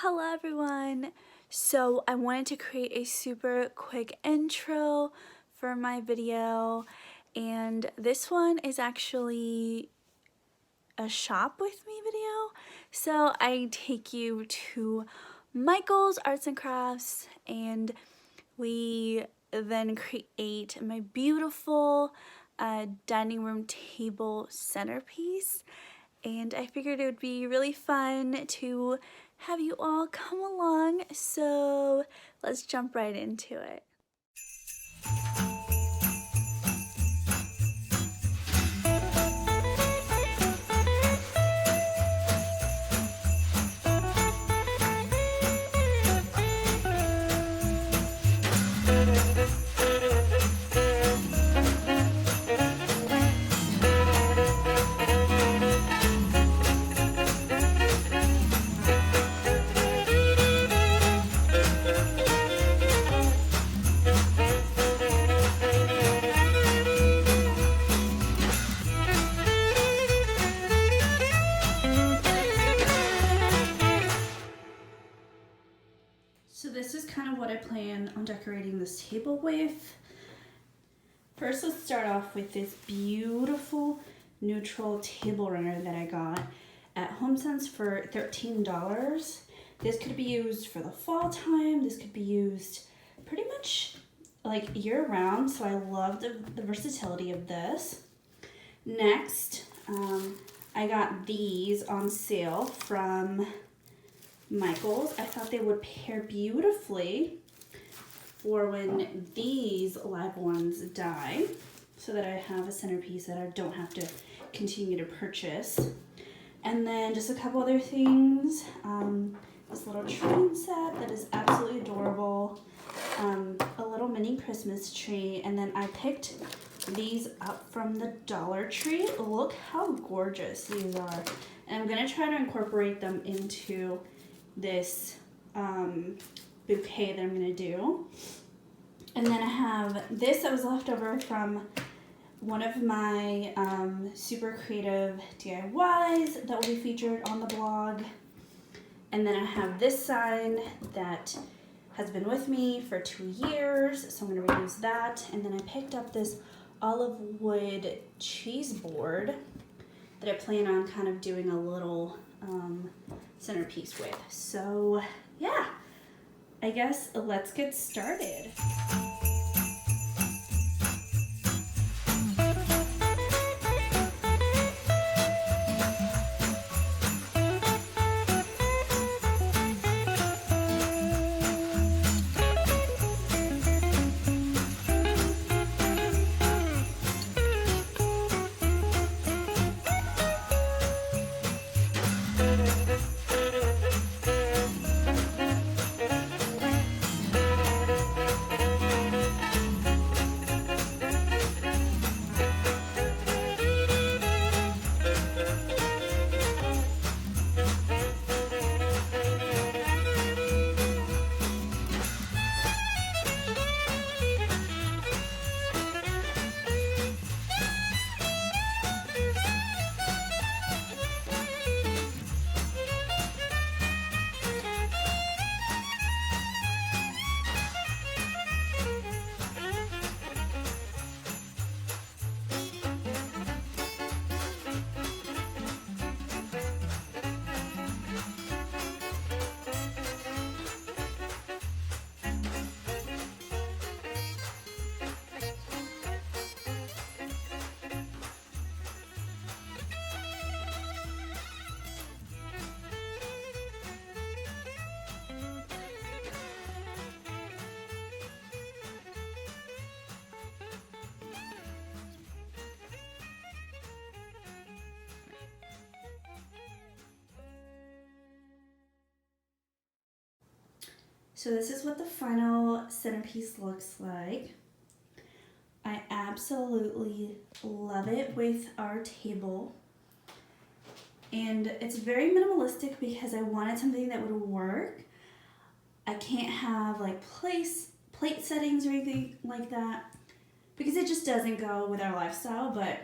Hello everyone! So I wanted to create a super quick intro for my video, and this one is actually a shop with me video. So I take you to Michael's Arts and Crafts and we then create my beautiful dining room table centerpiece. And I figured it would be really fun to have you all come along, so let's jump right into it. So this is kind of what I plan on decorating this table with. First, let's start off with this beautiful neutral table runner that I got at HomeSense for $13. This could be used for the fall time. This could be used pretty much like year round, so I love the versatility of this. Next, I got these on sale from Michael's. I thought they would pair beautifully for when these live ones die, so that I have a centerpiece that I don't have to continue to purchase. And then just a couple other things. This little train set that is absolutely adorable. A little mini Christmas tree. And then I picked these up from the Dollar Tree. Look how gorgeous these are. And I'm gonna try to incorporate them into this bouquet that I'm gonna do. And then I have this that was left over from one of my super creative DIYs that will be featured on the blog. And then I have this sign that has been with me for 2 years, so I'm gonna reuse that. And then I picked up this olive wood cheese board that I plan on kind of doing a little centerpiece with. So yeah, I guess let's get started. So this is what the final centerpiece looks like. I absolutely love it with our table. And it's very minimalistic because I wanted something that would work. I can't have like plate settings or anything like that because it just doesn't go with our lifestyle, but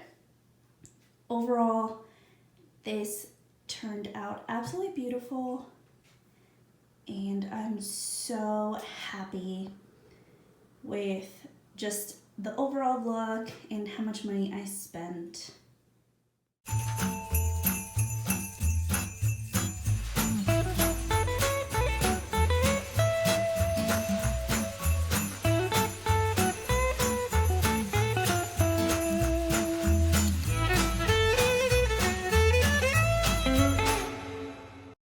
overall this turned out absolutely beautiful. and I'm so happy with just the overall look and how much money I spent.